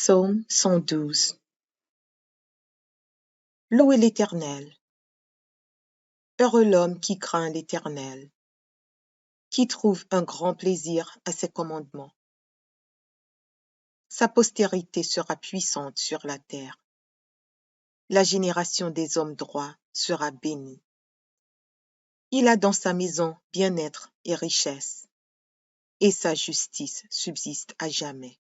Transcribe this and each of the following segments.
Psaume 112. Louez l'Éternel. Heureux l'homme qui craint l'Éternel, qui trouve un grand plaisir à ses commandements. Sa postérité sera puissante sur la terre. La génération des hommes droits sera bénie. Il a dans sa maison bien-être et richesse, et sa justice subsiste à jamais.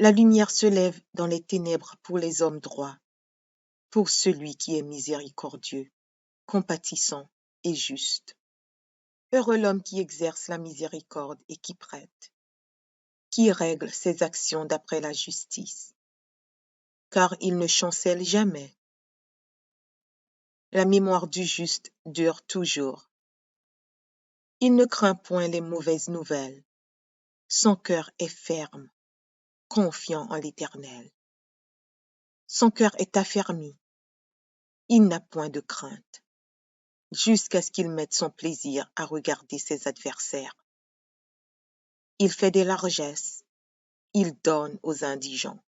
La lumière se lève dans les ténèbres pour les hommes droits, pour celui qui est miséricordieux, compatissant et juste. Heureux l'homme qui exerce la miséricorde et qui prête, qui règle ses actions d'après la justice, car il ne chancelle jamais. La mémoire du juste dure toujours. Il ne craint point les mauvaises nouvelles. Son cœur est ferme, confiant en l'Éternel. Son cœur est affermi. Il n'a point de crainte, jusqu'à ce qu'il mette son plaisir à regarder ses adversaires. Il fait des largesses. Il donne aux indigents.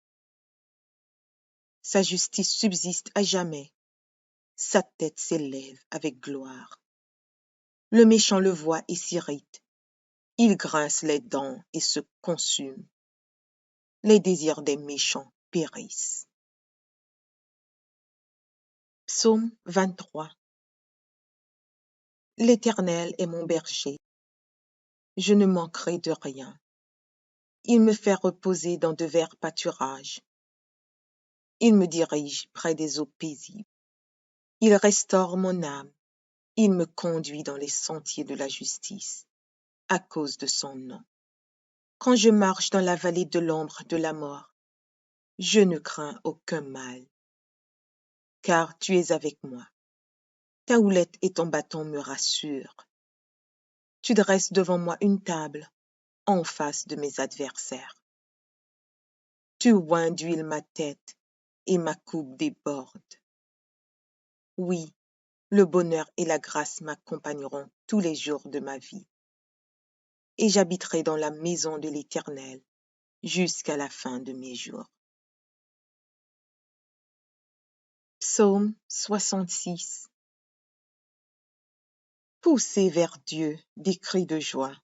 Sa justice subsiste à jamais. Sa tête s'élève avec gloire. Le méchant le voit et s'irrite. Il grince les dents et se consume. Les désirs des méchants périssent. Psaume 23. L'Éternel est mon berger. Je ne manquerai de rien. Il me fait reposer dans de verts pâturages. Il me dirige près des eaux paisibles. Il restaure mon âme. Il me conduit dans les sentiers de la justice, à cause de son nom. Quand je marche dans la vallée de l'ombre de la mort, je ne crains aucun mal, car tu es avec moi. Ta houlette et ton bâton me rassurent. Tu dresses devant moi une table, en face de mes adversaires. Tu oins d'huile ma tête, et ma coupe déborde. Oui, le bonheur et la grâce m'accompagneront tous les jours de ma vie. Et j'habiterai dans la maison de l'Éternel jusqu'à la fin de mes jours. Psaume 66. Poussez vers Dieu des cris de joie,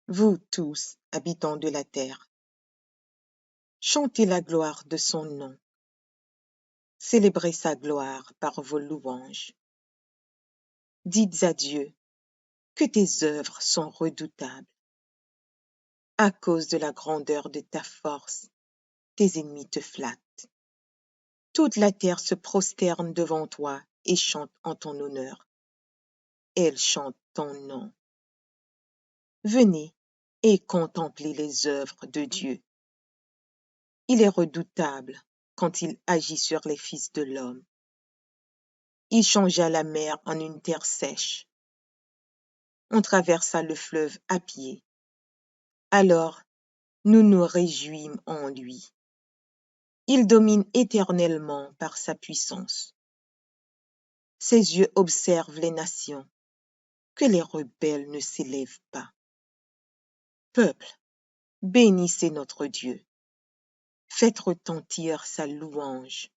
vous tous, habitants de la terre. Chantez la gloire de son nom. Célébrez sa gloire par vos louanges. Dites à Dieu que tes œuvres sont redoutables. À cause de la grandeur de ta force, tes ennemis te flattent. Toute la terre se prosterne devant toi et chante en ton honneur. Elle chante ton nom. Venez et contemplez les œuvres de Dieu. Il est redoutable quand il agit sur les fils de l'homme. Il changea la mer en une terre sèche. On traversa le fleuve à pied. Alors, nous nous réjouîmes en lui. Il domine éternellement par sa puissance. Ses yeux observent les nations, que les rebelles ne s'élèvent pas. Peuple, bénissez notre Dieu. Faites retentir sa louange.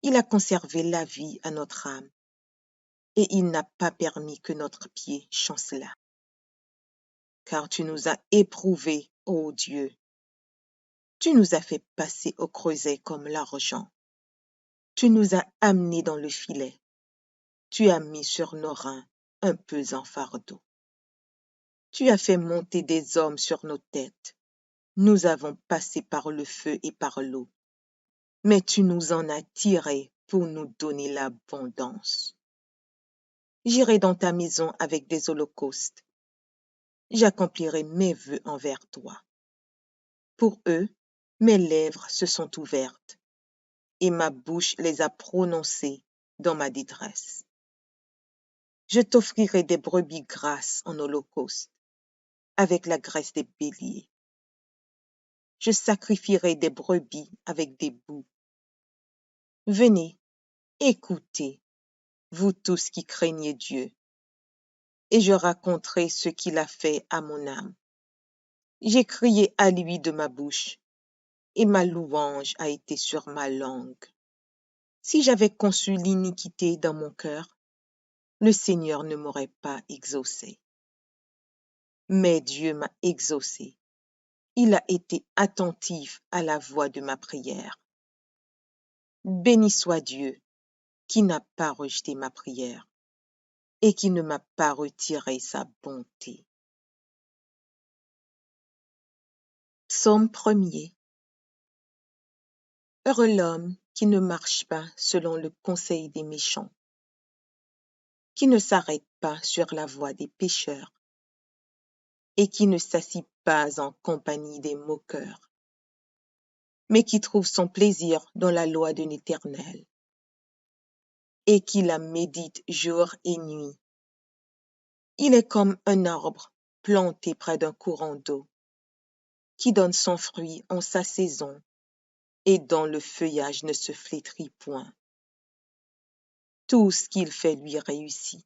Il a conservé la vie à notre âme, et il n'a pas permis que notre pied chancelât. Car tu nous as éprouvés, ô Dieu. Tu nous as fait passer au creuset comme l'argent. Tu nous as amenés dans le filet. Tu as mis sur nos reins un pesant fardeau. Tu as fait monter des hommes sur nos têtes. Nous avons passé par le feu et par l'eau. Mais tu nous en as tirés pour nous donner l'abondance. J'irai dans ta maison avec des holocaustes. J'accomplirai mes vœux envers toi. Pour eux, mes lèvres se sont ouvertes, et ma bouche les a prononcées dans ma détresse. Je t'offrirai des brebis grasses en holocauste, avec la graisse des béliers. Je sacrifierai des brebis avec des boucs. Venez, écoutez, vous tous qui craignez Dieu, et je raconterai ce qu'il a fait à mon âme. J'ai crié à lui de ma bouche. et ma louange a été sur ma langue. Si j'avais conçu l'iniquité dans mon cœur, le Seigneur ne m'aurait pas exaucé. Mais Dieu m'a exaucé. Il a été attentif à la voix de ma prière. Béni soit Dieu qui n'a pas rejeté ma prière et qui ne m'a pas retiré sa bonté. Psaume 1er. Heureux l'homme qui ne marche pas selon le conseil des méchants, qui ne s'arrête pas sur la voie des pécheurs et qui ne s'assit pas en compagnie des moqueurs, mais qui trouve son plaisir dans la loi de l'Éternel et qui la médite jour et nuit. Il est comme un arbre planté près d'un courant d'eau, qui donne son fruit en sa saison et dont le feuillage ne se flétrit point. Tout ce qu'il fait lui réussit.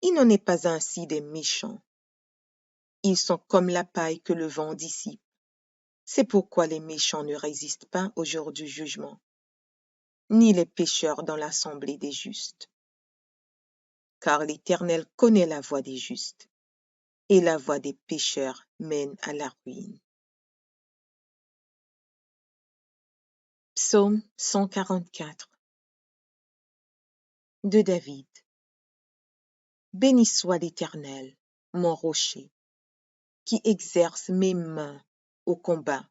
Il n'en est pas ainsi des méchants. Ils sont comme la paille que le vent dissipe. C'est pourquoi les méchants ne résistent pas au jour du jugement, ni les pécheurs dans l'assemblée des justes. Car l'Éternel connaît la voie des justes, et la voie des pécheurs mène à la ruine. Psaume 144 de David. Béni soit l'Éternel, mon rocher, qui exerce mes mains au combat,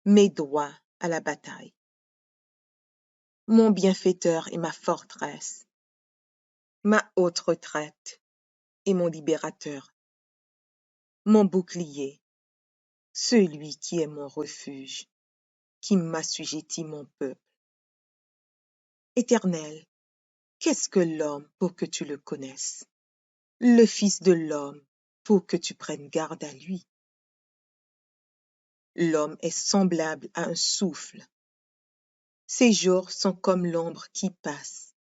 mes doigts à la bataille. Mon bienfaiteur et ma forteresse, ma haute retraite et mon libérateur, mon bouclier, celui qui est mon refuge, qui m'assujettit mon peuple. Éternel, qu'est-ce que l'homme pour que tu le connaisses? Le Fils de l'homme pour que tu prennes garde à lui. L'homme est semblable à un souffle. Ses jours sont comme l'ombre qui passe.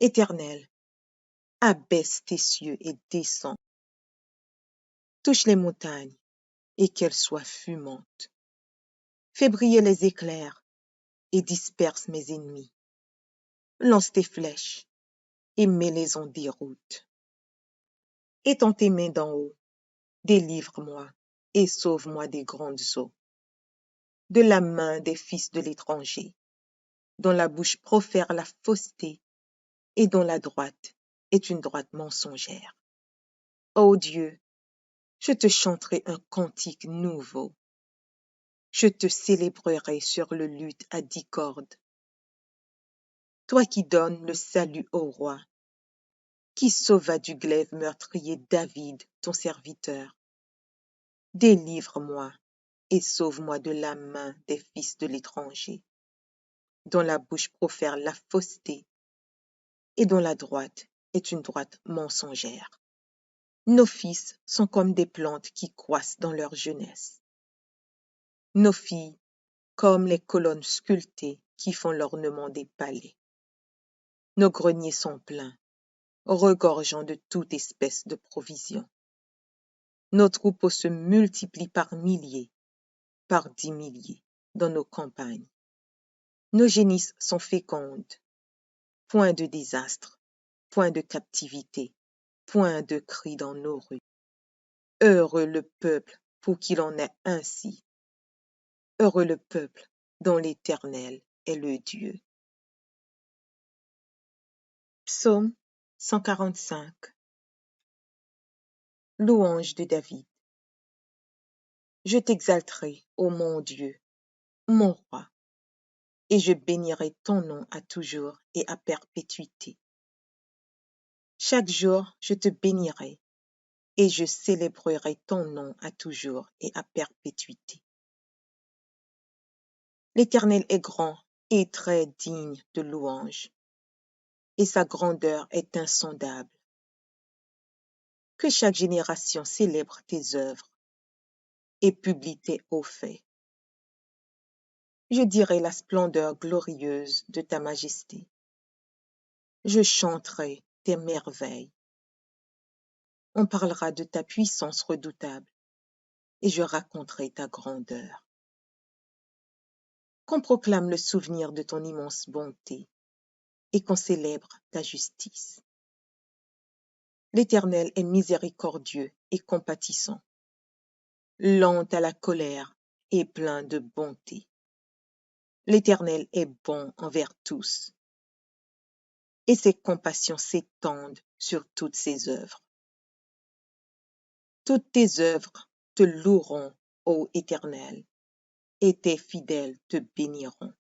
Éternel, abaisse tes cieux et descends. Touche les montagnes et qu'elles soient fumantes. Fais briller les éclairs et disperse mes ennemis. Lance tes flèches et mets-les en déroute. Étends tes mains d'en haut, délivre-moi et sauve-moi des grandes eaux, de la main des fils de l'étranger, dont la bouche profère la fausseté et dont la droite est une droite mensongère. Ô Dieu, je te chanterai un cantique nouveau. Je te célébrerai sur le luth à 10 cordes. Toi qui donnes le salut au roi, qui sauva du glaive meurtrier David, ton serviteur. Délivre-moi et sauve-moi de la main des fils de l'étranger, dont la bouche profère la fausseté et dont la droite est une droite mensongère. Nos fils sont comme des plantes qui croissent dans leur jeunesse. Nos filles comme les colonnes sculptées qui font l'ornement des palais. Nos greniers sont pleins, regorgeant de toute espèce de provisions. Nos troupeaux se multiplient par milliers, par 10 milliers dans nos campagnes. Nos génisses sont fécondes. Point de désastre, point de captivité, point de cri dans nos rues. Heureux le peuple pour qu'il en ait ainsi. Heureux le peuple dont l'Éternel est le Dieu. Psaume 145. Louange de David. Je t'exalterai, ô mon Dieu, mon roi, et je bénirai ton nom à toujours et à perpétuité. Chaque jour, je te bénirai, et je célébrerai ton nom à toujours et à perpétuité. L'Éternel est grand et très digne de louange, et sa grandeur est insondable. Que chaque génération célèbre tes œuvres et publie tes hauts faits. Je dirai la splendeur glorieuse de ta majesté. Je chanterai tes merveilles. On parlera de ta puissance redoutable, et je raconterai ta grandeur. qu'on proclame le souvenir de ton immense bonté et qu'on célèbre ta justice. L'Éternel est miséricordieux et compatissant, lent à la colère et plein de bonté. L'Éternel est bon envers tous, et ses compassions s'étendent sur toutes ses œuvres. Toutes tes œuvres te loueront, ô Éternel, et tes fidèles te béniront.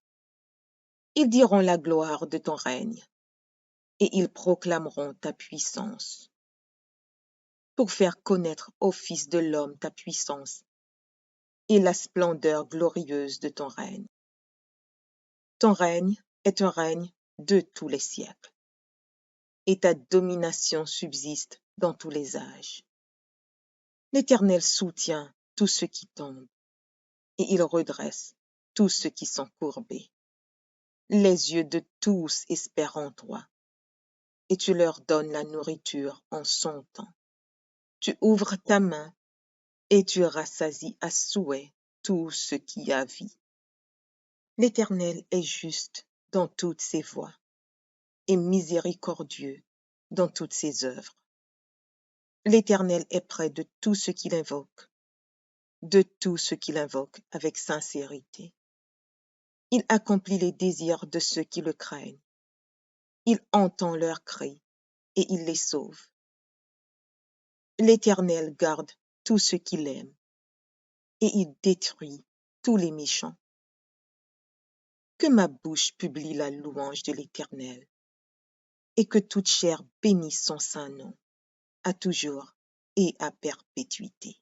Ils diront la gloire de ton règne, et ils proclameront ta puissance, pour faire connaître aux fils de l'homme ta puissance et la splendeur glorieuse de ton règne. Ton règne est un règne de tous les siècles, et ta domination subsiste dans tous les âges. L'Éternel soutient tous ceux qui tombent, et il redresse tous ceux qui sont courbés. Les yeux de tous espèrent en toi, et tu leur donnes la nourriture en son temps. Tu ouvres ta main, et tu rassasies à souhait tout ce qui a vie. L'Éternel est juste dans toutes ses voies, et miséricordieux dans toutes ses œuvres. L'Éternel est près de tous ceux qui l'invoquent, avec sincérité. Il accomplit les désirs de ceux qui le craignent. Il entend leurs cris et il les sauve. L'Éternel garde tous ceux qui l'aiment et il détruit tous les méchants. Que ma bouche publie la louange de l'Éternel et que toute chair bénisse son saint nom, à toujours et à perpétuité.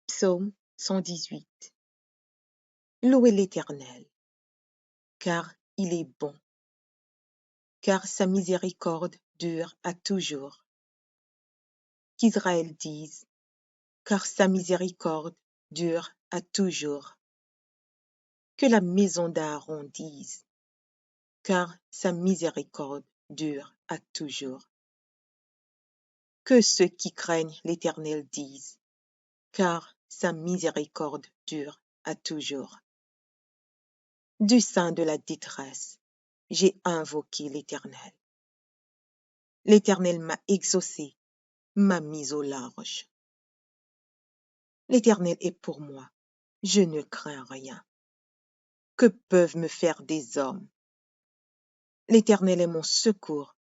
Psaume 118. Louez l'Éternel, car il est bon, car sa miséricorde dure à toujours. Qu'Israël dise, car sa miséricorde dure à toujours. Que la maison d'Aaron dise, car sa miséricorde dure à toujours. Que ceux qui craignent l'Éternel disent, car sa miséricorde dure à toujours. Du sein de la détresse, j'ai invoqué l'Éternel. L'Éternel m'a exaucé, m'a mis au large. L'Éternel est pour moi, je ne crains rien. Que peuvent me faire des hommes? L'Éternel est mon secours,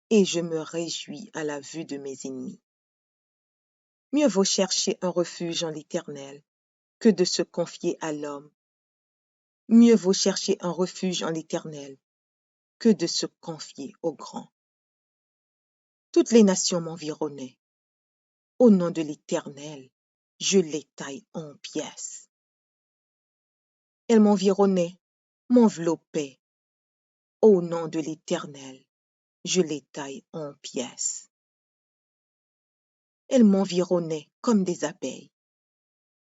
et je me réjouis à la vue de mes ennemis. Mieux vaut chercher un refuge en l'Éternel que de se confier à l'homme. Mieux vaut chercher un refuge en l'Éternel que de se confier au grand. Toutes les nations m'environnaient. Au nom de l'Éternel, je les taille en pièces. Elles m'environnaient, m'enveloppaient. Au nom de l'Éternel, je les taille en pièces. Elles m'environnaient comme des abeilles.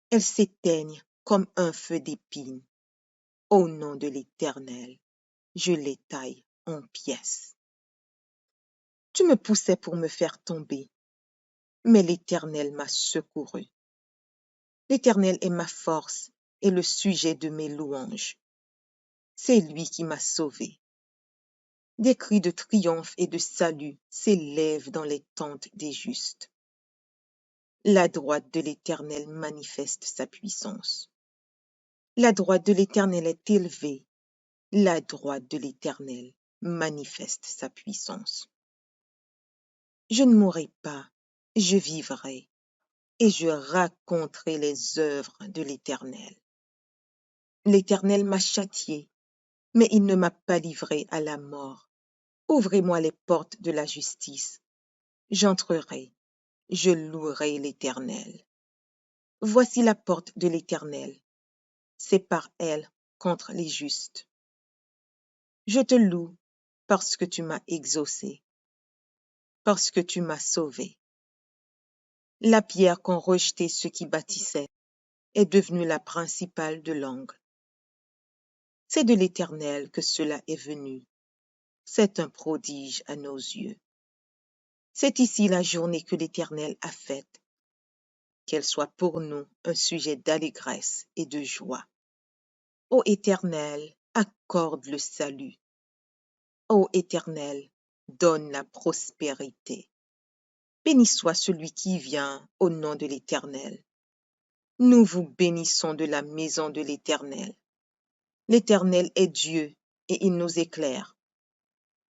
Elles s'éteignent comme un feu d'épines. Au nom de l'Éternel, je les taille en pièces. Tu me poussais pour me faire tomber, mais l'Éternel m'a secouru. L'Éternel est ma force et le sujet de mes louanges. C'est lui qui m'a sauvé. Des cris de triomphe et de salut s'élèvent dans les tentes des justes. La droite de l'Éternel manifeste sa puissance. La droite de l'Éternel est élevée. La droite de l'Éternel manifeste sa puissance. Je ne mourrai pas, je vivrai, et je raconterai les œuvres de l'Éternel. L'Éternel m'a châtié, mais il ne m'a pas livré à la mort. Ouvrez-moi les portes de la justice. J'entrerai, je louerai l'Éternel. Voici la porte de l'Éternel. C'est par elle contre les justes. Je te loue parce que tu m'as exaucé, parce que tu m'as sauvé. La pierre qu'ont rejetée ceux qui bâtissaient est devenue la principale de l'angle. C'est de l'Éternel que cela est venu. C'est un prodige à nos yeux. C'est ici la journée que l'Éternel a faite. qu'elle soit pour nous un sujet d'allégresse et de joie. Ô Éternel, accorde le salut. Ô Éternel, donne la prospérité. Béni soit celui qui vient au nom de l'Éternel. Nous vous bénissons de la maison de l'Éternel. L'Éternel est Dieu et il nous éclaire.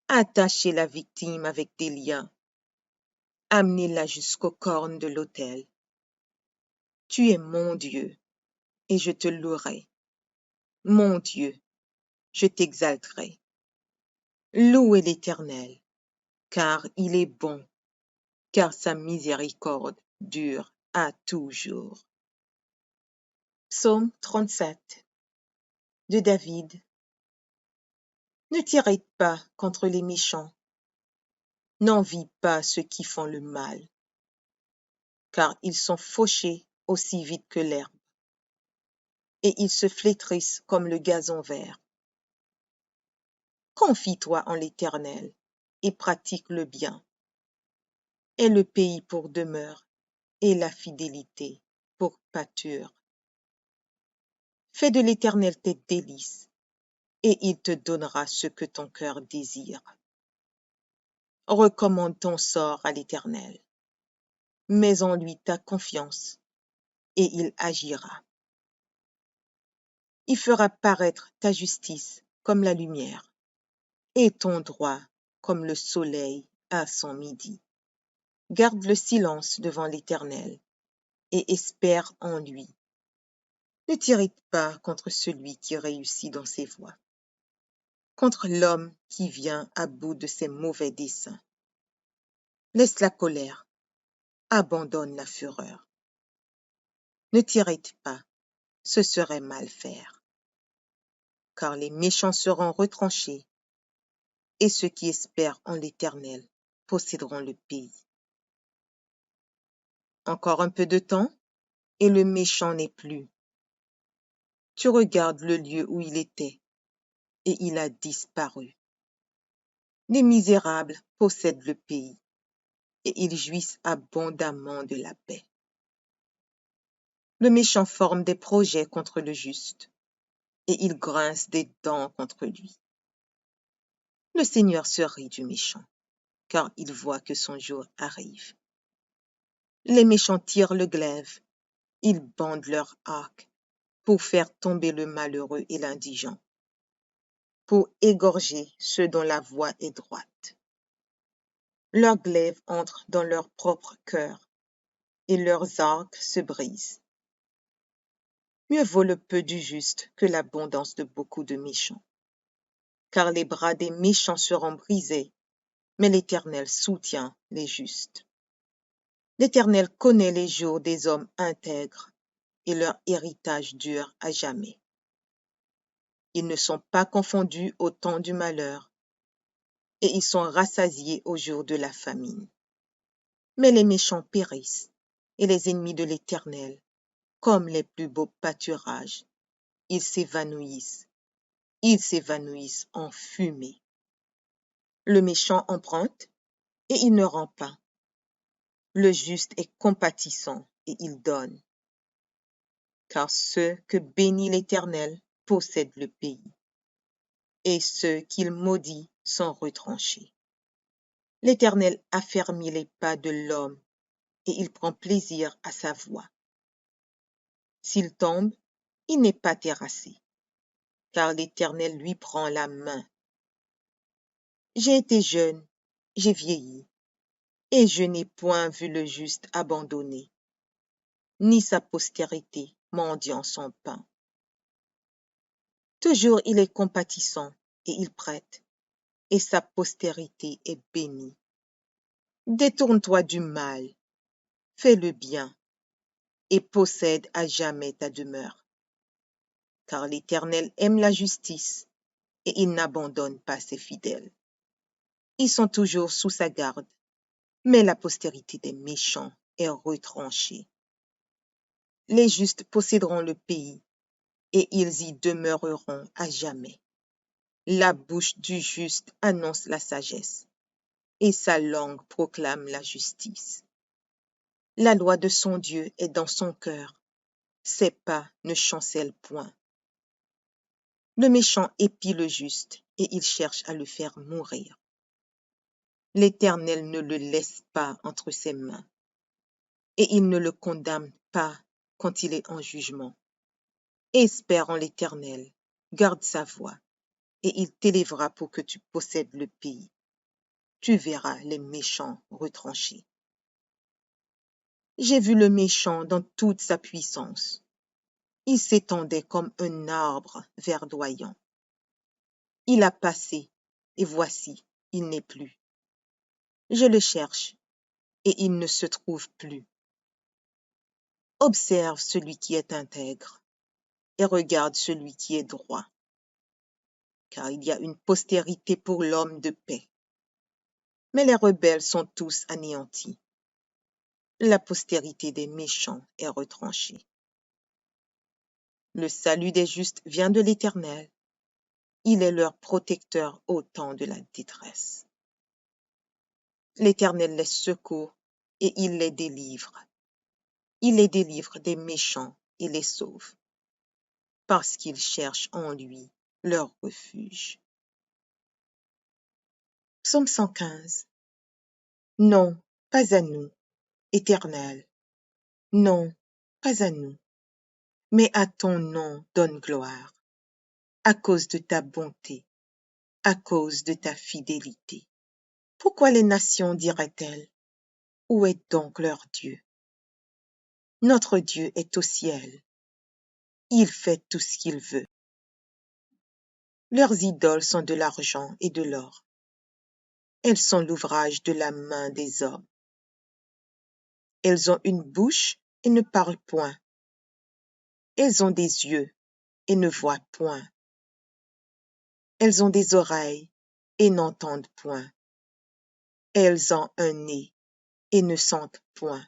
Attachez la victime avec des liens. Amenez-la jusqu'aux cornes de l'autel. Tu es mon Dieu et je te louerai. Mon Dieu, je t'exalterai. Louez l'Éternel, car il est bon, car sa miséricorde dure à toujours. Psaume 37 de David. Ne t'irrite pas contre les méchants, n'envie pas ceux qui font le mal, car ils sont fauchés aussi vite que l'herbe, et ils se flétrissent comme le gazon vert. Confie-toi en l'Éternel et pratique le bien. Aie le pays pour demeure et la fidélité pour pâture. Fais de l'Éternel tes délices, et il te donnera ce que ton cœur désire. Recommande ton sort à l'Éternel. Mets en lui ta confiance, et il agira. Il fera paraître ta justice comme la lumière, et ton droit comme le soleil à son midi. Garde le silence devant l'Éternel, et espère en lui. Ne t'irrite pas contre celui qui réussit dans ses voies, contre l'homme qui vient à bout de ses mauvais desseins. Laisse la colère, abandonne la fureur. Ne t'irrite pas, ce serait mal faire. Car les méchants seront retranchés, et ceux qui espèrent en l'Éternel posséderont le pays. Encore un peu de temps, et le méchant n'est plus. Tu regardes le lieu où il était, et il a disparu. Les misérables possèdent le pays, et ils jouissent abondamment de la paix. Le méchant forme des projets contre le juste, et il grince des dents contre lui. Le Seigneur se rit du méchant, car il voit que son jour arrive. Les méchants tirent le glaive, ils bandent leur arc pour faire tomber le malheureux et l'indigent, pour égorger ceux dont la voie est droite. Leurs glaives entrent dans leur propre cœur, et leurs arcs se brisent. Mieux vaut le peu du juste que l'abondance de beaucoup de méchants. Car les bras des méchants seront brisés, mais l'Éternel soutient les justes. L'Éternel connaît les jours des hommes intègres, et leur héritage dure à jamais. Ils ne sont pas confondus au temps du malheur, et ils sont rassasiés au jour de la famine. Mais les méchants périssent, et les ennemis de l'Éternel, comme les plus beaux pâturages, ils s'évanouissent en fumée. Le méchant emprunte, et il ne rend pas. Le juste est compatissant, et il donne. Car ceux que bénit l'Éternel possèdent le pays, et ceux qu'il maudit sont retranchés. L'Éternel affermit les pas de l'homme, et il prend plaisir à sa voie. S'il tombe, il n'est pas terrassé, car l'Éternel lui prend la main. J'ai été jeune, j'ai vieilli, et je n'ai point vu le juste abandonné, ni sa postérité mendiant son pain. Toujours il est compatissant, et il prête, et sa postérité est bénie. Détourne-toi du mal, fais le bien, et possède à jamais ta demeure. Car l'Éternel aime la justice, et il n'abandonne pas ses fidèles. Ils sont toujours sous sa garde, mais la postérité des méchants est retranchée. Les justes posséderont le pays, et ils y demeureront à jamais. La bouche du juste annonce la sagesse, et sa langue proclame la justice. La loi de son Dieu est dans son cœur, ses pas ne chancellent point. Le méchant épie le juste, et il cherche à le faire mourir. L'Éternel ne le laisse pas entre ses mains, et il ne le condamne pas quand il est en jugement. Espère en l'Éternel, garde sa voie, et il t'élèvera pour que tu possèdes le pays. Tu verras les méchants retranchés. J'ai vu le méchant dans toute sa puissance. Il s'étendait comme un arbre verdoyant. Il a passé, et voici, il n'est plus. Je le cherche, et il ne se trouve plus. Observe celui qui est intègre, et regarde celui qui est droit. Car il y a une postérité pour l'homme de paix. Mais les rebelles sont tous anéantis. La postérité des méchants est retranchée. Le salut des justes vient de l'Éternel. Il est leur protecteur au temps de la détresse. L'Éternel les secourt et il les délivre. Il les délivre des méchants et les sauve, parce qu'ils cherchent en lui leur refuge. Psaume 115. Non, pas à nous, Éternel. Non, pas à nous. Mais à ton nom donne gloire, à cause de ta bonté, à cause de ta fidélité. Pourquoi les nations diraient-elles, où est donc leur Dieu? Notre Dieu est au ciel. Il fait tout ce qu'il veut. Leurs idoles sont de l'argent et de l'or. Elles sont l'ouvrage de la main des hommes. Elles ont une bouche et ne parlent point. Elles ont des yeux et ne voient point. Elles ont des oreilles et n'entendent point. Elles ont un nez et ne sentent point.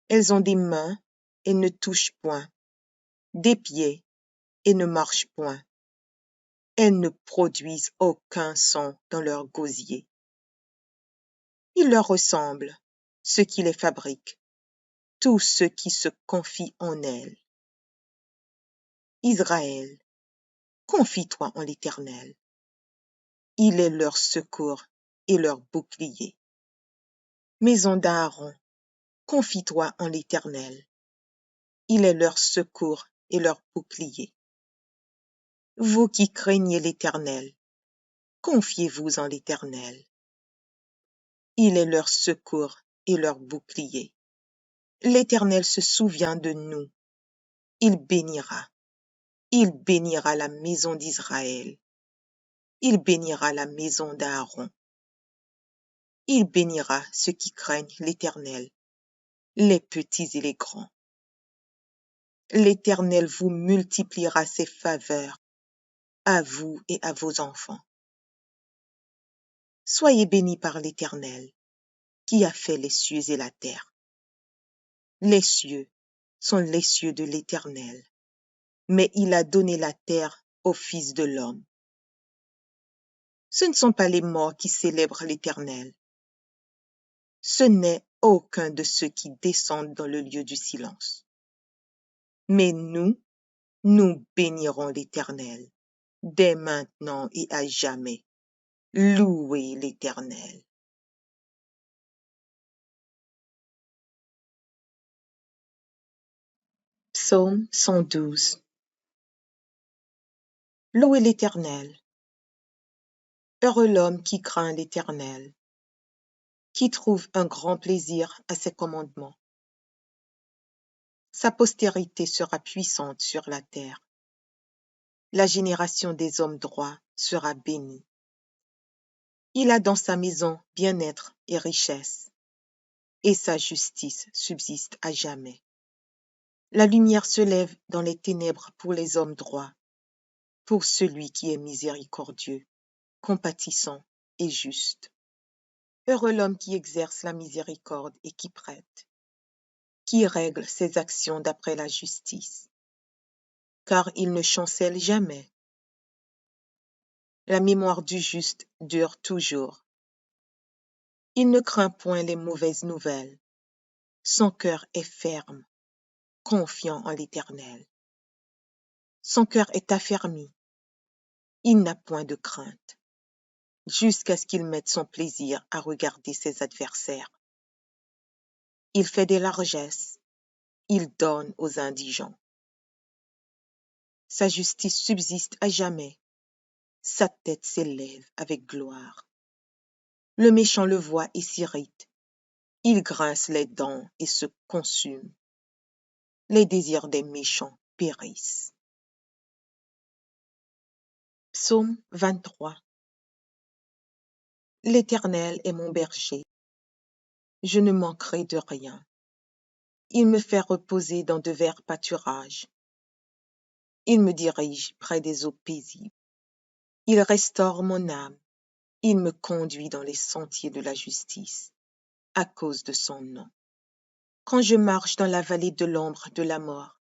Elles ont des mains et ne touchent point, des pieds et ne marchent point. Elles ne produisent aucun son dans leur gosier. Il leur ressemble, ceux qui les fabriquent, tous ceux qui se confient en elles. Israël, confie-toi en l'Éternel. Il est leur secours et leur bouclier. Maison d'Aaron, confie-toi en l'Éternel. Il est leur secours et leur bouclier. Vous qui craignez l'Éternel, confiez-vous en l'Éternel. Il est leur secours et leur bouclier. L'Éternel se souvient de nous. Il bénira. Il bénira la maison d'Israël. Il bénira la maison d'Aaron. Il bénira ceux qui craignent l'Éternel, les petits et les grands. L'Éternel vous multipliera ses faveurs, à vous et à vos enfants. Soyez bénis par l'Éternel, qui a fait les cieux et la terre. Les cieux sont les cieux de l'Éternel, mais il a donné la terre au Fils de l'homme. Ce ne sont pas les morts qui célèbrent l'Éternel. Ce n'est aucun de ceux qui descendent dans le lieu du silence. Mais nous bénirons l'Éternel, dès maintenant et à jamais. Louez l'Éternel. Psaume 112. Louez l'Éternel. Heureux l'homme qui craint l'Éternel, qui trouve un grand plaisir à ses commandements. Sa postérité sera puissante sur la terre. La génération des hommes droits sera bénie. Il a dans sa maison bien-être et richesse, et sa justice subsiste à jamais. La lumière se lève dans les ténèbres pour les hommes droits, pour celui qui est miséricordieux, compatissant et juste. Heureux l'homme qui exerce la miséricorde et qui prête, qui règle ses actions d'après la justice, car il ne chancelle jamais. La mémoire du juste dure toujours. Il ne craint point les mauvaises nouvelles, Son cœur est ferme, confiant en l'Éternel. Son cœur est affermi, il n'a point de crainte, jusqu'à ce qu'il mette son plaisir à regarder ses adversaires. Il fait des largesses, il donne aux indigents. Sa justice subsiste à jamais, sa tête s'élève avec gloire. Le méchant le voit et s'irrite, il grince les dents et se consume. Les désirs des méchants périssent. Psaume 23. L'Éternel est mon berger, je ne manquerai de rien. Il me fait reposer dans de verts pâturages. Il me dirige près des eaux paisibles. Il restaure mon âme. Il me conduit dans les sentiers de la justice, à cause de son nom. Quand je marche dans la vallée de l'ombre de la mort,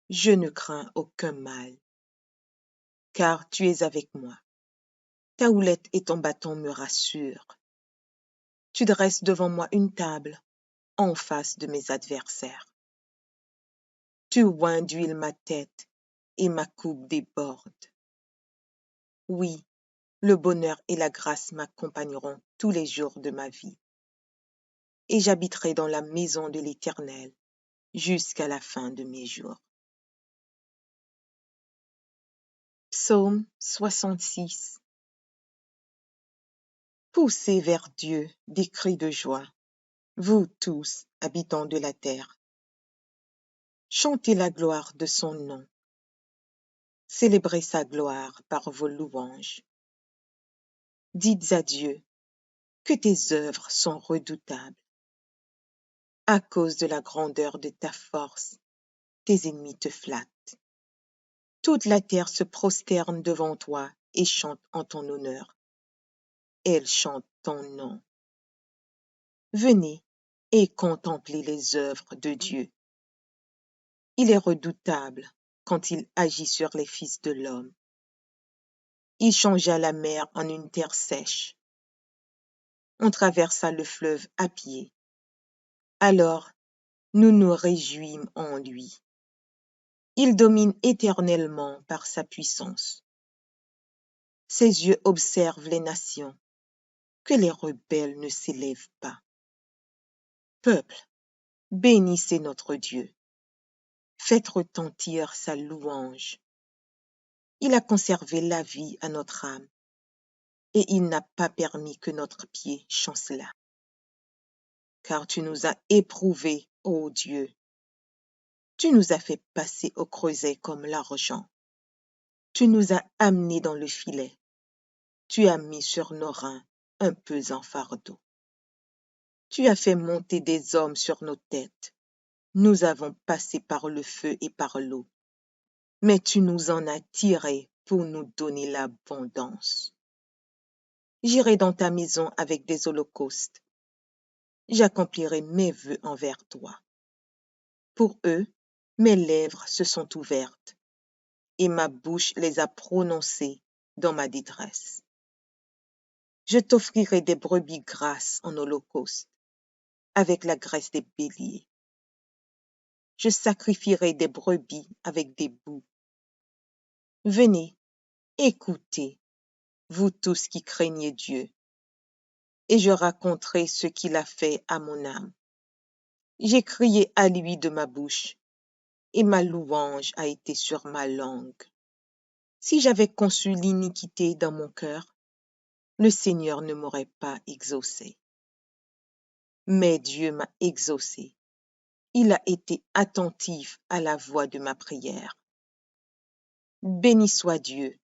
je ne crains aucun mal, car tu es avec moi. Ta houlette et ton bâton me rassurent. Tu dresses devant moi une table en face de mes adversaires. Tu oins d'huile ma tête et ma coupe déborde. Oui, le bonheur et la grâce m'accompagneront tous les jours de ma vie. Et j'habiterai dans la maison de l'Éternel jusqu'à la fin de mes jours. Psaume 66. Poussez vers Dieu des cris de joie, vous tous, habitants de la terre. Chantez la gloire de son nom. Célébrez sa gloire par vos louanges. Dites à Dieu que tes œuvres sont redoutables. À cause de la grandeur de ta force, tes ennemis te flattent. Toute la terre se prosterne devant toi et chante en ton honneur. Elle chante ton nom. Venez et contemplez les œuvres de Dieu. Il est redoutable quand il agit sur les fils de l'homme. Il changea la mer en une terre sèche. On traversa le fleuve à pied. Alors, nous nous réjouîmes en lui. Il domine éternellement par sa puissance. Ses yeux observent les nations, que les rebelles ne s'élèvent pas. Peuple, bénissez notre Dieu. Faites retentir sa louange. Il a conservé la vie à notre âme, et il n'a pas permis que notre pied chancelât. Car tu nous as éprouvés, ô Dieu. Tu nous as fait passer au creuset comme l'argent. Tu nous as amenés dans le filet. Tu as mis sur nos reins un pesant fardeau. Tu as fait monter des hommes sur nos têtes. Nous avons passé par le feu et par l'eau. Mais tu nous en as tirés pour nous donner l'abondance. J'irai dans ta maison avec des holocaustes. J'accomplirai mes vœux envers toi. Pour eux, mes lèvres se sont ouvertes et ma bouche les a prononcées dans ma détresse. Je t'offrirai des brebis grasses en holocauste, avec la graisse des béliers. Je sacrifierai des brebis avec des boucs. Venez, écoutez, vous tous qui craignez Dieu, et je raconterai ce qu'il a fait à mon âme. J'ai crié à lui de ma bouche, et ma louange a été sur ma langue. Si j'avais conçu l'iniquité dans mon cœur, le Seigneur ne m'aurait pas exaucé. Mais Dieu m'a exaucé. Il a été attentif à la voix de ma prière. Béni soit Dieu,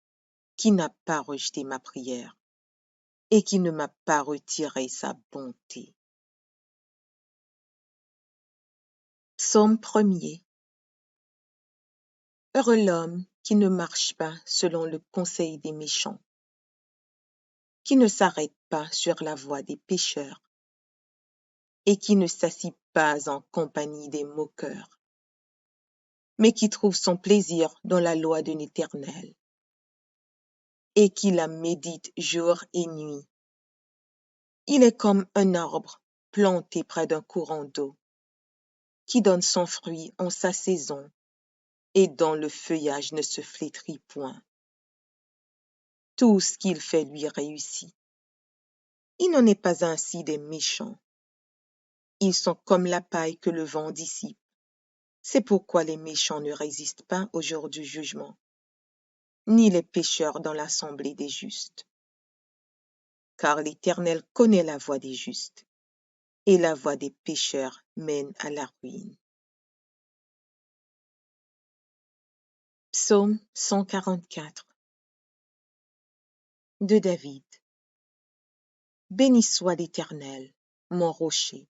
qui n'a pas rejeté ma prière et qui ne m'a pas retiré sa bonté. Psaume 1er. Heureux l'homme qui ne marche pas selon le conseil des méchants, qui ne s'arrête pas sur la voie des pécheurs et qui ne s'assit pas en compagnie des moqueurs, mais qui trouve son plaisir dans la loi de l'Éternel et qui la médite jour et nuit. Il est comme un arbre planté près d'un courant d'eau qui donne son fruit en sa saison, et dont le feuillage ne se flétrit point. Tout ce qu'il fait lui réussit. Il n'en est pas ainsi des méchants. Ils sont comme la paille que le vent dissipe. C'est pourquoi les méchants ne résistent pas au jour du jugement, ni les pécheurs dans l'assemblée des justes. Car l'Éternel connaît la voie des justes, et la voie des pécheurs mène à la ruine. Psaume 144 de David. Béni soit l'Éternel, mon rocher,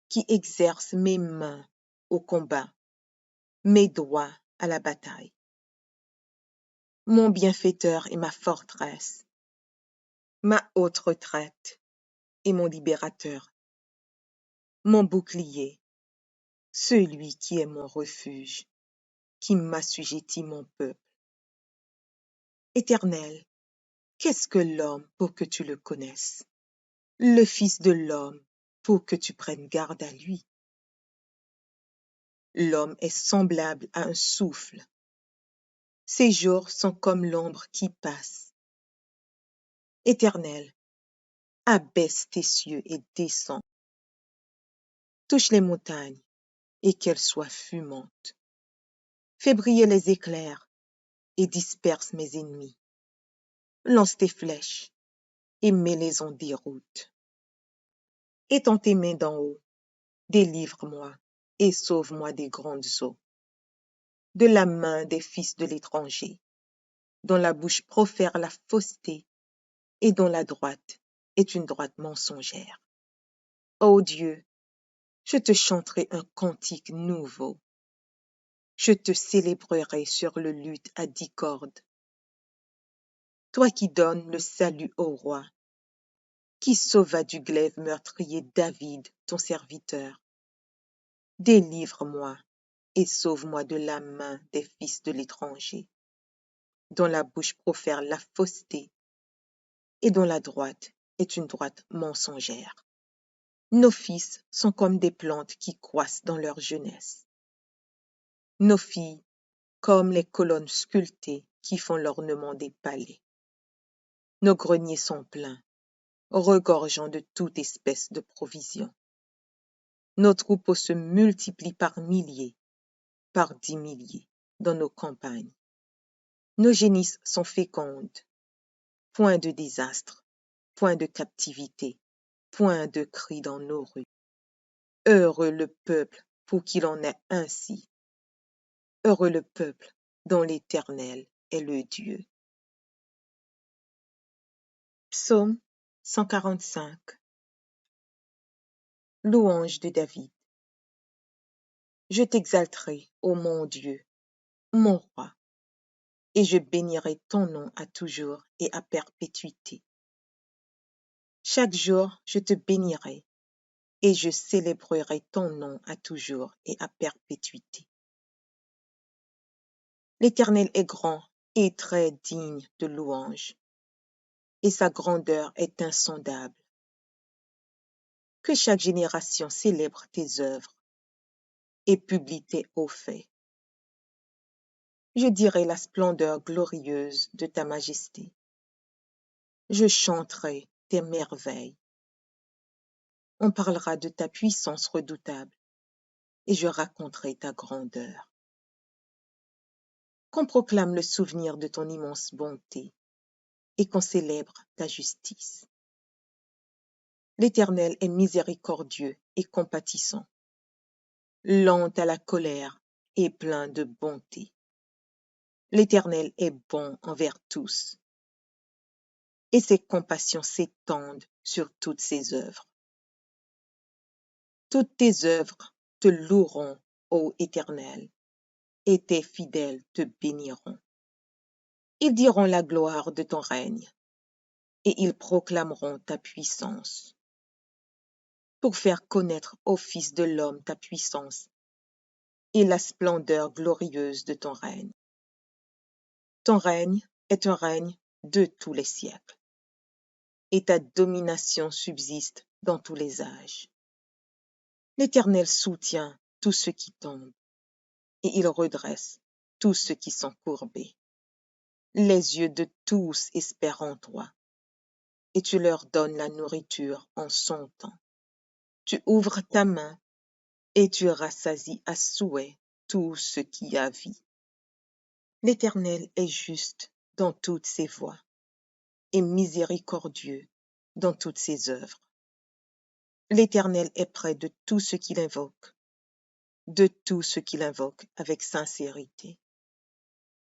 qui exerce mes mains au combat, mes doigts à la bataille. Mon bienfaiteur et ma forteresse, ma haute retraite et mon libérateur, mon bouclier, celui qui est mon refuge, qui m'assujettit mon peuple. Éternel, qu'est-ce que l'homme pour que tu le connaisses? Le Fils de l'homme pour que tu prennes garde à lui. L'homme est semblable à un souffle. Ses jours sont comme l'ombre qui passe. Éternel, abaisse tes cieux et descends. Touche les montagnes et qu'elles soient fumantes. Fais briller les éclairs et disperse mes ennemis. Lance tes flèches et mets-les en déroute. Étends tes mains d'en haut, délivre-moi et sauve-moi des grandes eaux, de la main des fils de l'étranger, dont la bouche profère la fausseté et dont la droite est une droite mensongère. Ô Dieu, je te chanterai un cantique nouveau. Je te célébrerai sur le luth à 10 cordes. Toi qui donnes le salut au roi, qui sauva du glaive meurtrier David, ton serviteur. Délivre-moi et sauve-moi de la main des fils de l'étranger, dont la bouche profère la fausseté et dont la droite est une droite mensongère. Nos fils sont comme des plantes qui croissent dans leur jeunesse. Nos filles comme les colonnes sculptées qui font l'ornement des palais. Nos greniers sont pleins, regorgeant de toute espèce de provisions. Nos troupeaux se multiplient par milliers, par 10 milliers, dans nos campagnes. Nos génisses sont fécondes. Point de désastre, point de captivité, point de cri dans nos rues. Heureux le peuple pour qu'il en ait ainsi. Heureux le peuple dont l'Éternel est le Dieu. Psaume 145. Louange de David. Je t'exalterai, ô mon Dieu, mon roi, et je bénirai ton nom à toujours et à perpétuité. Chaque jour, je te bénirai, et je célébrerai ton nom à toujours et à perpétuité. L'Éternel est grand et très digne de louange, et sa grandeur est insondable. Que chaque génération célèbre tes œuvres et publie tes hauts faits. Je dirai la splendeur glorieuse de ta majesté. Je chanterai tes merveilles. On parlera de ta puissance redoutable, et je raconterai ta grandeur. Qu'on proclame le souvenir de ton immense bonté, et qu'on célèbre ta justice. L'Éternel est miséricordieux et compatissant, lent à la colère et plein de bonté. L'Éternel est bon envers tous, et ses compassions s'étendent sur toutes ses œuvres. Toutes tes œuvres te loueront, ô Éternel, et tes fidèles te béniront. Ils diront la gloire de ton règne, et ils proclameront ta puissance, pour faire connaître aux fils de l'homme ta puissance et la splendeur glorieuse de ton règne. Ton règne est un règne de tous les siècles, et ta domination subsiste dans tous les âges. L'Éternel soutient tous ceux qui tombent, et il redresse tous ceux qui sont courbés. Les yeux de tous espèrent en toi, et tu leur donnes la nourriture en son temps. Tu ouvres ta main, et tu rassasies à souhait tout ce qui a vie. L'Éternel est juste dans toutes ses voies, et miséricordieux dans toutes ses œuvres. L'Éternel est près de tous ceux qui l'invoquent, avec sincérité.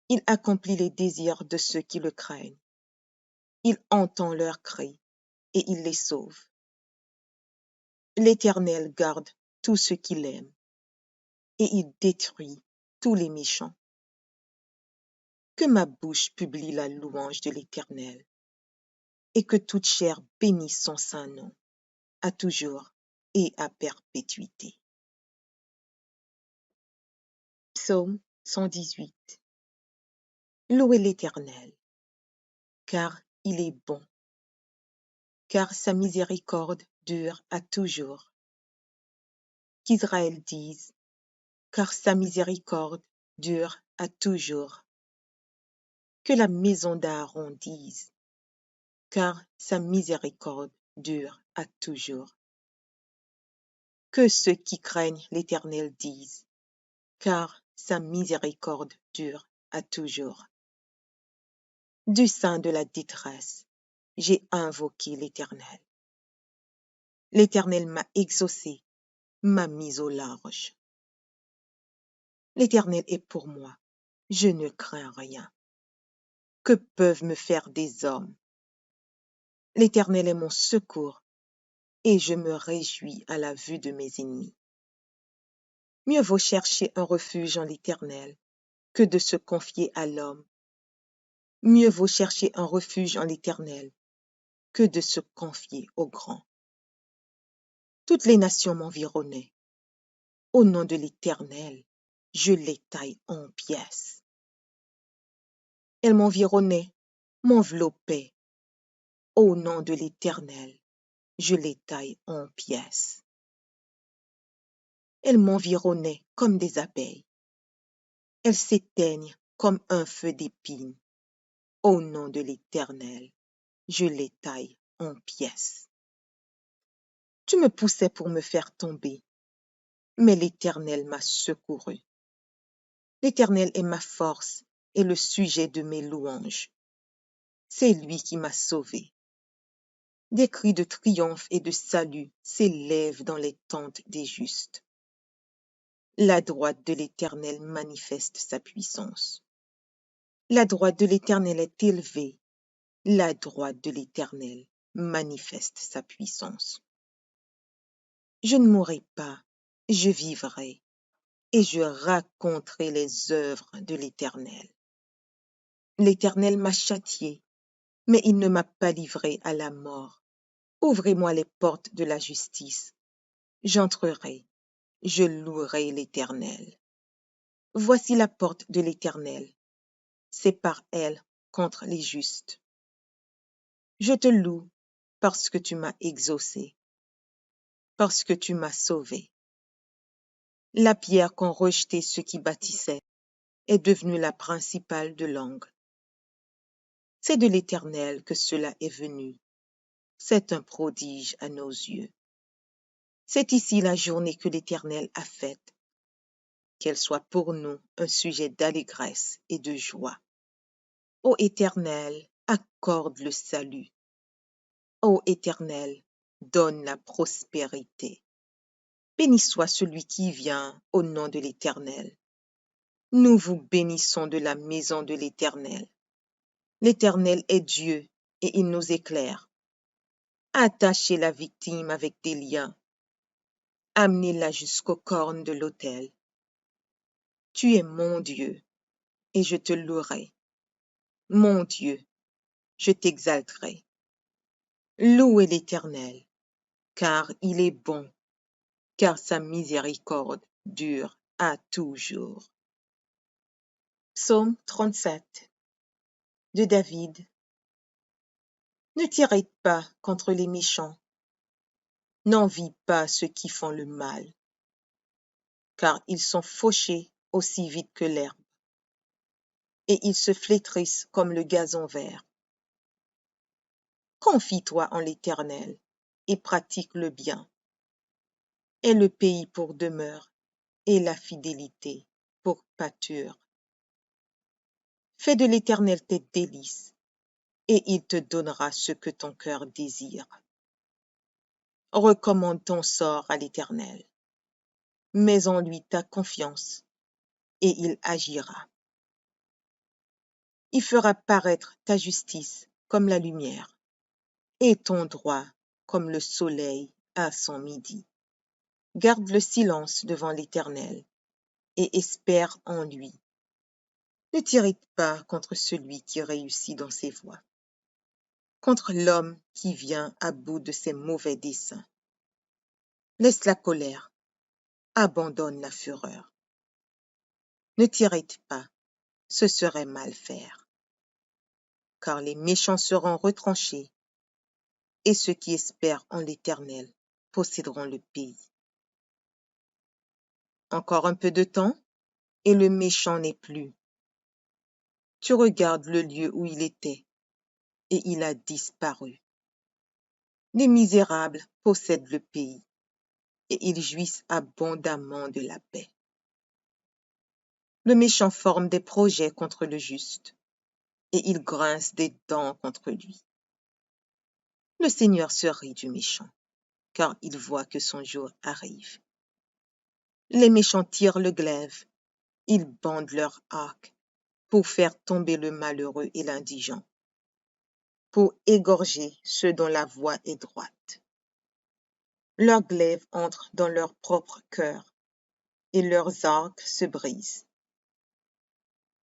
Il accomplit les désirs de ceux qui le craignent. Il entend leurs cris et il les sauve. L'Éternel garde tous ceux qui l'aiment et il détruit tous les méchants. Que ma bouche publie la louange de l'Éternel et que toute chair bénisse son saint nom, à toujours et à perpétuité. Psaume 118. Louez l'Éternel, car il est bon, car sa miséricorde dure à toujours. Qu'Israël dise, car sa miséricorde dure à toujours. Que la maison d'Aaron dise, car sa miséricorde dure à toujours. Que ceux qui craignent l'Éternel disent, car sa miséricorde dure à toujours. Du sein de la détresse, j'ai invoqué l'Éternel. L'Éternel m'a exaucé, m'a mis au large. L'Éternel est pour moi, je ne crains rien. Que peuvent me faire des hommes? L'Éternel est mon secours, et je me réjouis à la vue de mes ennemis. Mieux vaut chercher un refuge en l'Éternel que de se confier à l'homme. Mieux vaut chercher un refuge en l'Éternel que de se confier au grand. Toutes les nations m'environnaient. Au nom de l'Éternel, je les taille en pièces. Elles m'environnaient, m'enveloppaient. Au nom de l'Éternel, je les taille en pièces. Elles m'environnaient comme des abeilles. Elles s'éteignent comme un feu d'épines. Au nom de l'Éternel, je les taille en pièces. Tu me poussais pour me faire tomber, mais l'Éternel m'a secouru. L'Éternel est ma force et le sujet de mes louanges. C'est lui qui m'a sauvé. Des cris de triomphe et de salut s'élèvent dans les tentes des justes. La droite de l'Éternel manifeste sa puissance. La droite de l'Éternel est élevée. La droite de l'Éternel manifeste sa puissance. Je ne mourrai pas, je vivrai, et je raconterai les œuvres de l'Éternel. L'Éternel m'a châtié, mais il ne m'a pas livré à la mort. Ouvrez-moi les portes de la justice. J'entrerai, je louerai l'Éternel. Voici la porte de l'Éternel. C'est par elle contre les justes. Je te loue parce que tu m'as exaucé, parce que tu m'as sauvé. La pierre qu'ont rejetée ceux qui bâtissaient est devenue la principale de l'angle. C'est de l'Éternel que cela est venu. C'est un prodige à nos yeux. C'est ici la journée que l'Éternel a faite. Qu'elle soit pour nous un sujet d'allégresse et de joie. Ô Éternel, accorde le salut. Ô Éternel, donne la prospérité. Béni soit celui qui vient au nom de l'Éternel. Nous vous bénissons de la maison de l'Éternel. L'Éternel est Dieu et il nous éclaire. Attachez la victime avec des liens. Amenez-la jusqu'aux cornes de l'autel. Tu es mon Dieu et je te louerai. Mon Dieu, je t'exalterai. Louez l'Éternel, car il est bon, car sa miséricorde dure à toujours. Psaume 37 de David. Ne t'irrite pas contre les méchants, n'envie pas ceux qui font le mal, car ils sont fauchés aussi vite que l'herbe, et ils se flétrissent comme le gazon vert. Confie-toi en l'Éternel, et pratique le bien, et le pays pour demeure, et la fidélité pour pâture. Fais de l'Éternel tes délices, et il te donnera ce que ton cœur désire. Recommande ton sort à l'Éternel, mets en lui ta confiance, et il agira. Il fera paraître ta justice comme la lumière, et ton droit comme le soleil à son midi. Garde le silence devant l'Éternel, et espère en lui. Ne t'irrite pas contre celui qui réussit dans ses voies, contre l'homme qui vient à bout de ses mauvais desseins. Laisse la colère, abandonne la fureur. Ne t'irrite pas, ce serait mal faire, car les méchants seront retranchés, et ceux qui espèrent en l'Éternel posséderont le pays. Encore un peu de temps, et le méchant n'est plus. Tu regardes le lieu où il était, et il a disparu. Les misérables possèdent le pays, et ils jouissent abondamment de la paix. Le méchant forme des projets contre le juste, et il grince des dents contre lui. Le Seigneur se rit du méchant, car il voit que son jour arrive. Les méchants tirent le glaive, ils bandent leur arc pour faire tomber le malheureux et l'indigent, pour égorger ceux dont la voie est droite. Leurs glaives entrent dans leur propre cœur, et leurs arcs se brisent.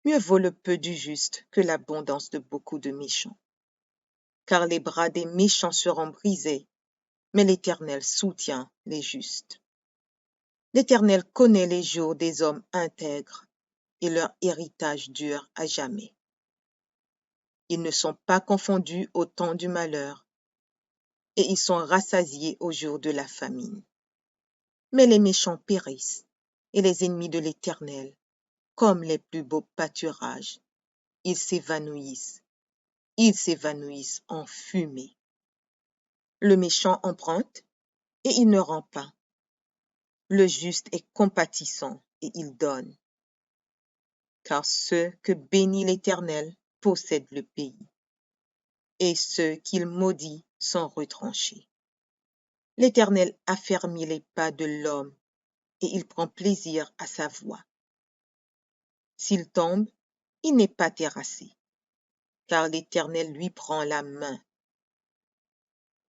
Mieux vaut le peu du juste que l'abondance de beaucoup de méchants. Car les bras des méchants seront brisés, mais l'Éternel soutient les justes. L'Éternel connaît les jours des hommes intègres, et leur héritage dure à jamais. Ils ne sont pas confondus au temps du malheur, et ils sont rassasiés au jour de la famine. Mais les méchants périssent, et les ennemis de l'Éternel, comme les plus beaux pâturages, ils s'évanouissent en fumée. Le méchant emprunte, et il ne rend pas. Le juste est compatissant, et il donne. Car ceux que bénit l'Éternel possèdent le pays, et ceux qu'il maudit sont retranchés. L'Éternel affermit les pas de l'homme, et il prend plaisir à sa voie. S'il tombe, il n'est pas terrassé, car l'Éternel lui prend la main.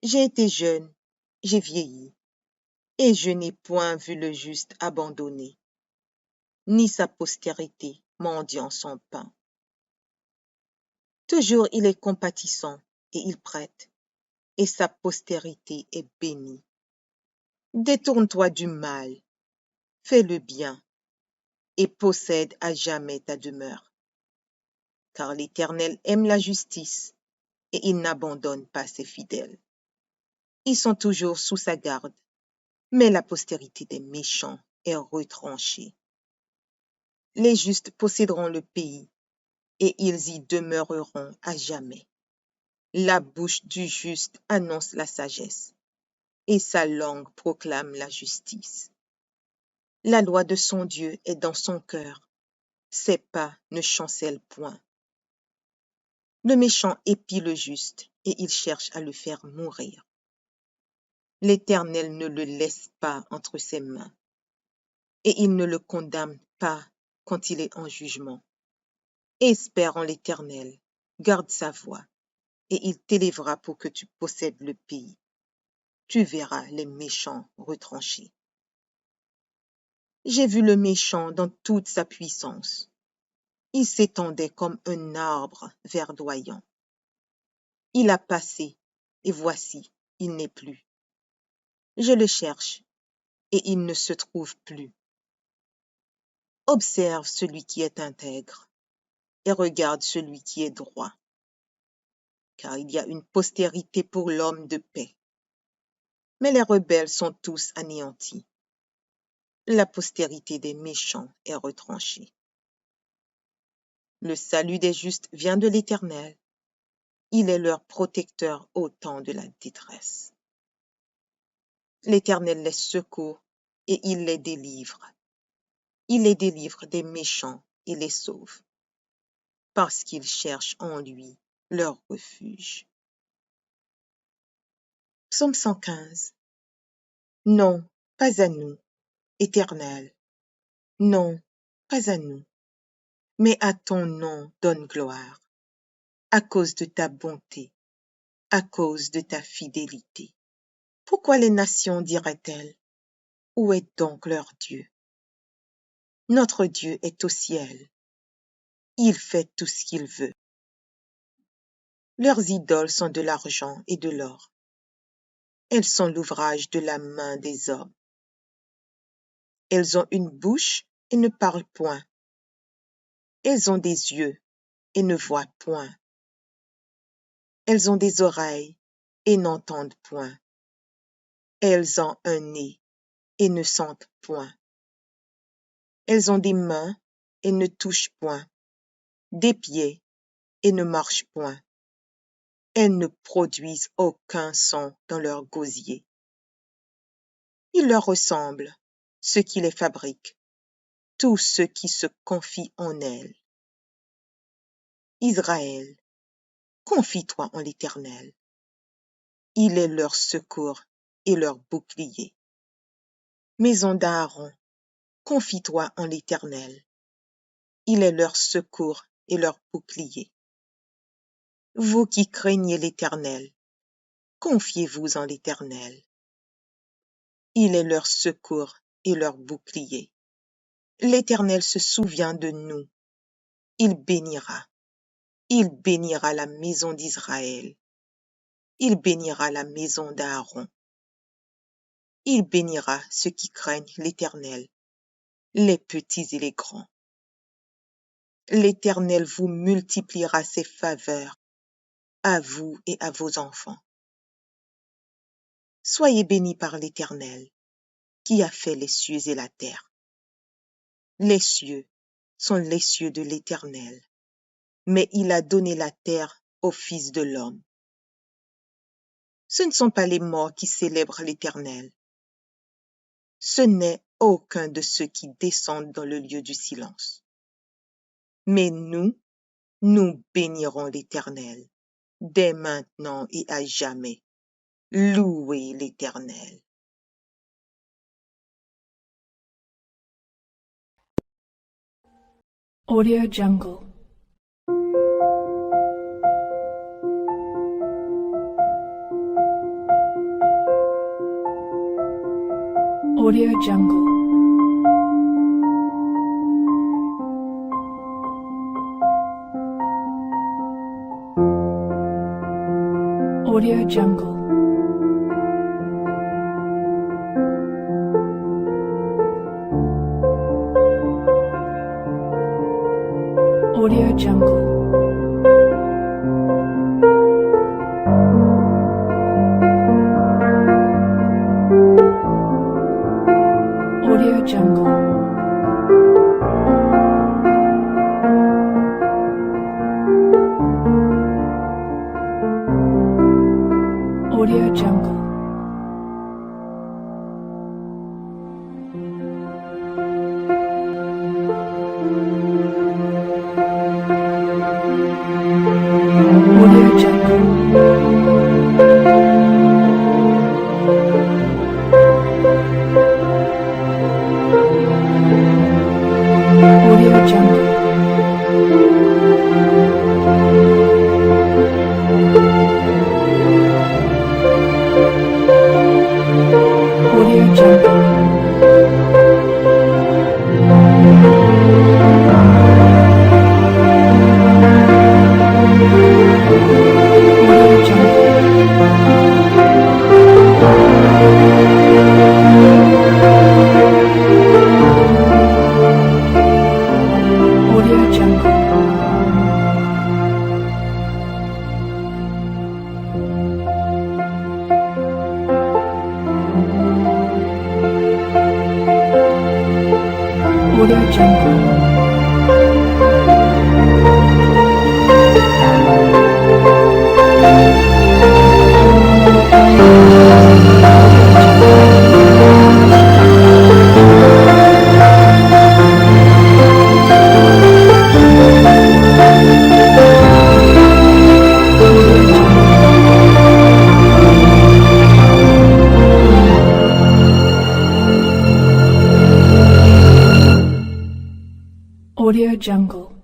J'ai été jeune, j'ai vieilli, et je n'ai point vu le juste abandonné, ni sa postérité mendiant son pain. Toujours il est compatissant, et il prête, et sa postérité est bénie. Détourne-toi du mal, fais le bien, et possède à jamais ta demeure. Car l'Éternel aime la justice, et il n'abandonne pas ses fidèles. Ils sont toujours sous sa garde, mais la postérité des méchants est retranchée. Les justes posséderont le pays, et ils y demeureront à jamais. La bouche du juste annonce la sagesse, et sa langue proclame la justice. La loi de son Dieu est dans son cœur, ses pas ne chancellent point. Le méchant épie le juste, et il cherche à le faire mourir. L'Éternel ne le laisse pas entre ses mains, et il ne le condamne pas quand il est en jugement. Espère en l'Éternel, garde sa voie, et il t'élèvera pour que tu possèdes le pays. Tu verras les méchants retranchés. J'ai vu le méchant dans toute sa puissance. Il s'étendait comme un arbre verdoyant. Il a passé, et voici, il n'est plus. Je le cherche, et il ne se trouve plus. Observe celui qui est intègre, et regarde celui qui est droit. Car il y a une postérité pour l'homme de paix. Mais les rebelles sont tous anéantis. La postérité des méchants est retranchée. Le salut des justes vient de l'Éternel. Il est leur protecteur au temps de la détresse. L'Éternel les secourt et il les délivre. Il les délivre des méchants et les sauve, parce qu'ils cherchent en lui leur refuge. Psaume 115. Non, pas à nous, Éternel. Non, pas à nous. Mais à ton nom donne gloire, à cause de ta bonté, à cause de ta fidélité. Pourquoi les nations diraient-elles, où est donc leur Dieu? Notre Dieu est au ciel. Il fait tout ce qu'il veut. Leurs idoles sont de l'argent et de l'or. Elles sont l'ouvrage de la main des hommes. Elles ont une bouche et ne parlent point. Elles ont des yeux et ne voient point. Elles ont des oreilles et n'entendent point. Elles ont un nez et ne sentent point. Elles ont des mains et ne touchent point, des pieds et ne marchent point. Elles ne produisent aucun son dans leur gosier. Il leur ressemble, ceux qui les fabriquent, tous ceux qui se confient en elles. Israël, confie-toi en l'Éternel. Il est leur secours et leur bouclier. Maison d'Aaron, confie-toi en l'Éternel. Il est leur secours et leur bouclier. Vous qui craignez l'Éternel, confiez-vous en l'Éternel. Il est leur secours et leur bouclier. L'Éternel se souvient de nous. Il bénira. Il bénira la maison d'Israël. Il bénira la maison d'Aaron. Il bénira ceux qui craignent l'Éternel, les petits et les grands. L'Éternel vous multipliera ses faveurs, à vous et à vos enfants. Soyez bénis par l'Éternel, qui a fait les cieux et la terre. Les cieux sont les cieux de l'Éternel, mais il a donné la terre au Fils de l'homme. Ce ne sont pas les morts qui célèbrent l'Éternel. Ce n'est aucun de ceux qui descendent dans le lieu du silence. Mais nous bénirons l'Éternel, dès maintenant et à jamais. Louez l'Éternel. Audio Jungle. Audio Jungle. Audio Jungle. Audio Jungle. Audio Jungle. Audio Jungle. Audio Jungle. Audio Jungle. Audio Jungle. Audio Jungle. Audio Jungle. Audio Jungle.